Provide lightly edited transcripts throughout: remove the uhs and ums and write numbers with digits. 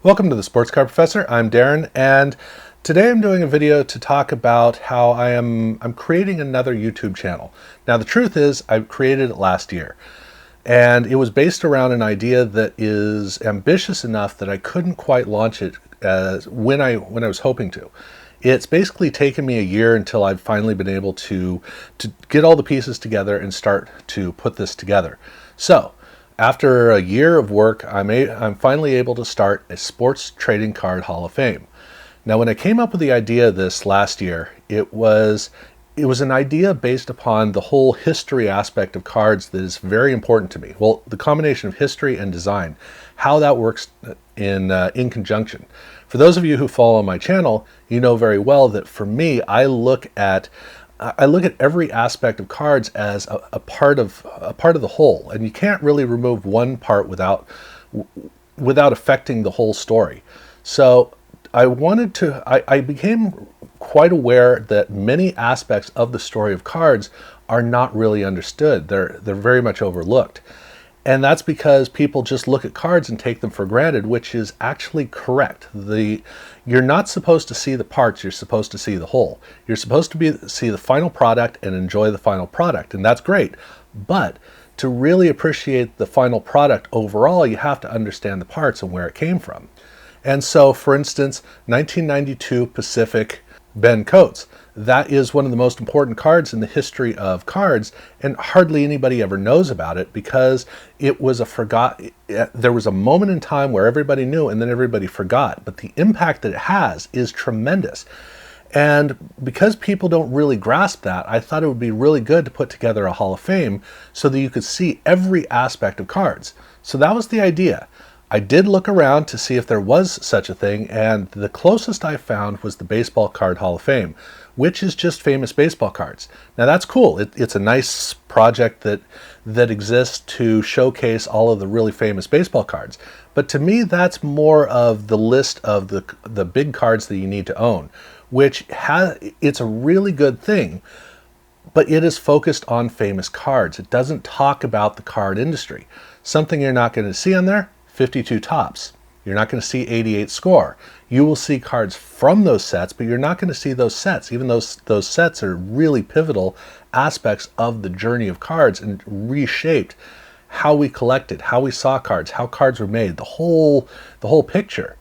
Welcome to the Sports Card Professor. I'm Darren, and today I'm doing a video to talk about how I'm creating another YouTube channel. Now, the truth is, I created it last year, and it was based around an idea that is ambitious enough that I couldn't quite launch it when I was hoping to. It's basically taken me a year until I've finally been able to get all the pieces together and start to put this together. So, after a year of work, I'm finally able to start a Sports Trading Card Hall of Fame. Now, when I came up with the idea of this last year, it was an idea based upon the whole history aspect of cards that is very important to me. Well, the combination of history and design, how that works in conjunction. For those of you who follow my channel, you know very well that for me, I look at every aspect of cards as a part of the whole, and you can't really remove one part without affecting the whole story. So I became quite aware that many aspects of the story of cards are not really understood. They're very much overlooked. And that's because people just look at cards and take them for granted, which is actually correct. You're not supposed to see the parts, you're supposed to see the whole. You're supposed to see the final product and enjoy the final product, and that's great. But to really appreciate the final product overall, you have to understand the parts and where it came from. And so, for instance, 1992 Pacific Ben Coates. That is one of the most important cards in the history of cards, and hardly anybody ever knows about it because it was there was a moment in time where everybody knew and then everybody forgot, but the impact that it has is tremendous. And because people don't really grasp that, I thought it would be really good to put together a Hall of Fame so that you could see every aspect of cards. So that was the idea. I did look around to see if there was such a thing, and the closest I found was the Baseball Card Hall of Fame, which is just famous baseball cards. Now that's cool. It's a nice project that exists to showcase all of the really famous baseball cards. But to me, that's more of the list of the big cards that you need to own, it's a really good thing, but it is focused on famous cards. It doesn't talk about the card industry. Something you're not going to see on there, 52 Topps. You're not going to see 88 Score. You will see cards from those sets, but you're not going to see those sets, even though those sets are really pivotal aspects of the journey of cards and reshaped how we collected, how we saw cards, how cards were made, the whole picture.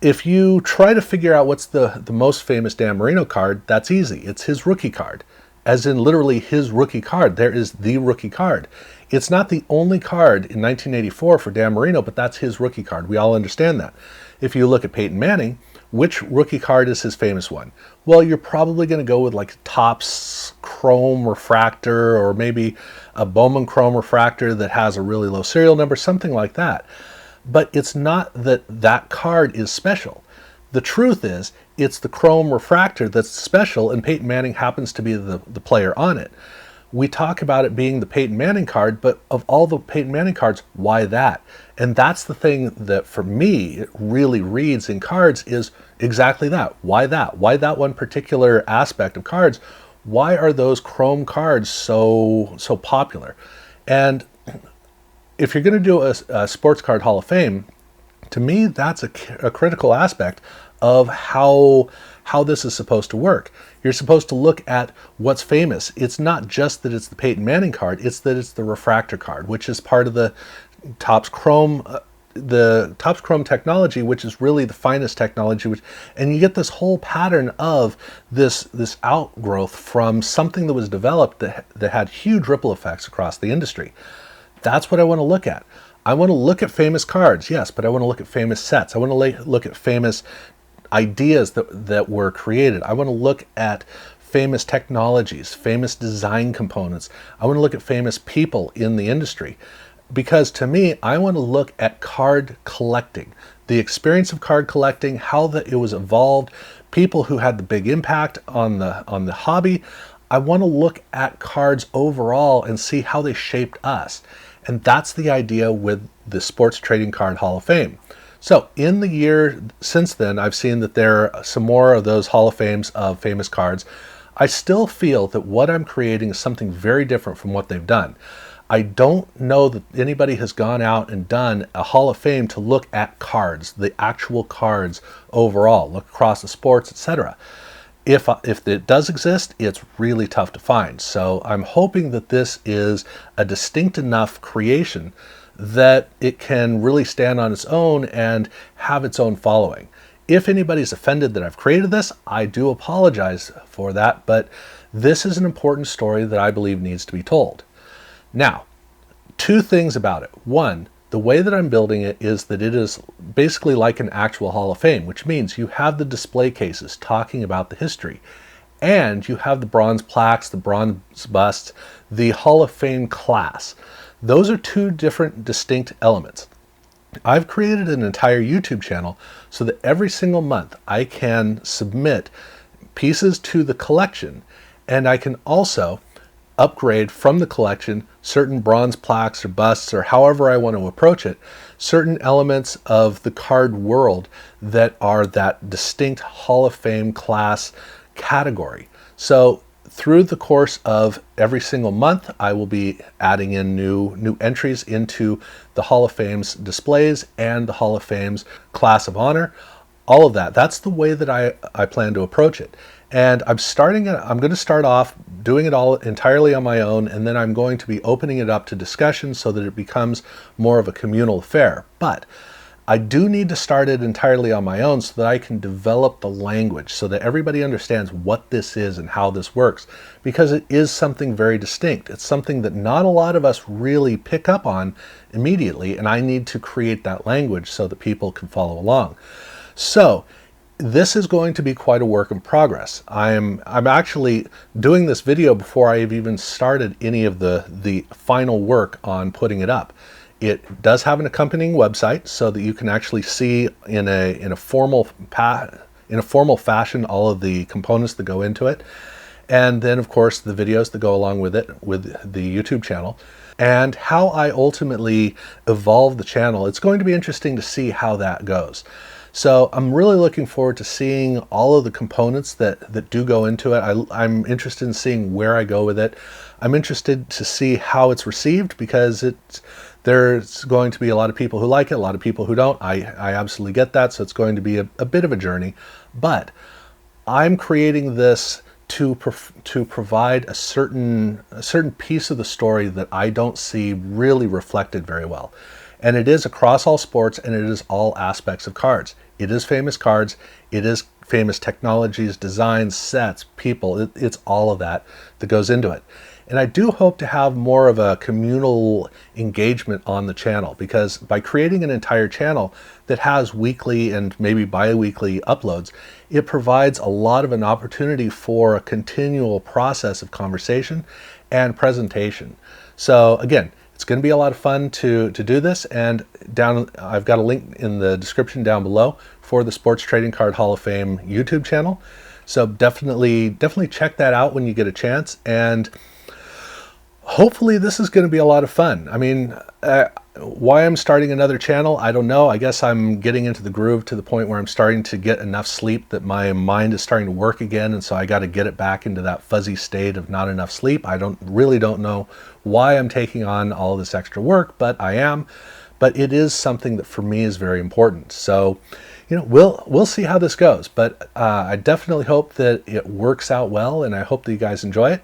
If you try to figure out what's the most famous Dan Marino card, that's easy. It's his rookie card. As in literally his rookie card. There is the rookie card. It's not the only card in 1984 for Dan Marino, but that's his rookie card. We all understand that. If you look at Peyton Manning, which rookie card is his famous one? Well, you're probably going to go with like Topps Chrome Refractor, or maybe a Bowman Chrome Refractor that has a really low serial number, something like that. But it's not that card is special. The truth is, it's the Chrome Refractor that's special, and Peyton Manning happens to be the player on it. We talk about it being the Peyton Manning card, but of all the Peyton Manning cards, why that? And that's the thing that, for me, it really reads in cards is exactly that. Why that? Why that one particular aspect of cards? Why are those Chrome cards so popular? And if you're going to do a Sports Card Hall of Fame, to me, that's a critical aspect of how this is supposed to work. You're supposed to look at what's famous. It's not just that it's the Peyton Manning card, it's that it's the refractor card, which is part of the Topps Chrome technology, which is really the finest technology, and you get this whole pattern of this outgrowth from something that was developed that had huge ripple effects across the industry. That's what I want to look at. I want to look at famous cards, yes, but I want to look at famous sets. I want to look at famous ideas that were created. I want to look at famous technologies, famous design components. I want to look at famous people in the industry. Because to me, I want to look at card collecting, the experience of card collecting, how it was evolved, people who had the big impact on the hobby. I want to look at cards overall and see how they shaped us. And that's the idea with the Sports Trading Card Hall of Fame. So in the year since then, I've seen that there are some more of those Hall of Fames of famous cards. I still feel that what I'm creating is something very different from what they've done. I don't know that anybody has gone out and done a Hall of Fame to look at cards, the actual cards overall, look across the sports, etc. If it does exist, it's really tough to find. So I'm hoping that this is a distinct enough creation that it can really stand on its own and have its own following. If anybody's offended that I've created this, I do apologize for that, but this is an important story that I believe needs to be told. Now, two things about it. One, the way that I'm building it is that it is basically like an actual Hall of Fame, which means you have the display cases talking about the history, and you have the bronze plaques, the bronze busts, the Hall of Fame class. Those are two different distinct elements. I've created an entire YouTube channel so that every single month I can submit pieces to the collection, and I can also upgrade from the collection certain bronze plaques or busts, or however I want to approach it, certain elements of the card world that are that distinct Hall of Fame class category. So through the course of every single month, I will be adding in new entries into the Hall of Fame's displays and the Hall of Fame's class of honor. All of that. That's the way that I plan to approach it. And I'm going to start off doing it all entirely on my own, and then I'm going to be opening it up to discussion so that it becomes more of a communal affair. But I do need to start it entirely on my own so that I can develop the language so that everybody understands what this is and how this works, because it is something very distinct. It's something that not a lot of us really pick up on immediately, and I need to create that language so that people can follow along. So this is going to be quite a work in progress. I'm actually doing this video before I have even started any of the final work on putting it up. It does have an accompanying website so that you can actually see in a formal fashion all of the components that go into it, and then of course the videos that go along with it with the YouTube channel, and how I ultimately evolve the channel. It's going to be interesting to see how that goes. So I'm really looking forward to seeing all of the components that do go into it. I'm interested in seeing where I go with it. I'm interested to see how it's received, because there's going to be a lot of people who like it, a lot of people who don't. I absolutely get that, so it's going to be a bit of a journey. But I'm creating this to provide a certain piece of the story that I don't see really reflected very well. And it is across all sports, and it is all aspects of cards. It is famous cards, it is famous technologies, designs, sets, people. It's all of that goes into it. And I do hope to have more of a communal engagement on the channel, because by creating an entire channel that has weekly and maybe bi-weekly uploads, it provides a lot of an opportunity for a continual process of conversation and presentation. So again, it's going to be a lot of fun to do this, and I've got a link in the description down below for the Sports Trading Card Hall of Fame YouTube channel. So definitely check that out when you get a chance, and hopefully this is going to be a lot of fun. I mean, why I'm starting another channel, I don't know. I guess I'm getting into the groove to the point where I'm starting to get enough sleep that my mind is starting to work again, and so I got to get it back into that fuzzy state of not enough sleep. I really don't know why I'm taking on all this extra work, but I am. But it is something that for me is very important. So, you know, we'll see how this goes. But I definitely hope that it works out well, and I hope that you guys enjoy it.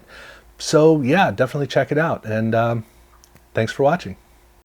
So yeah, definitely check it out, and thanks for watching.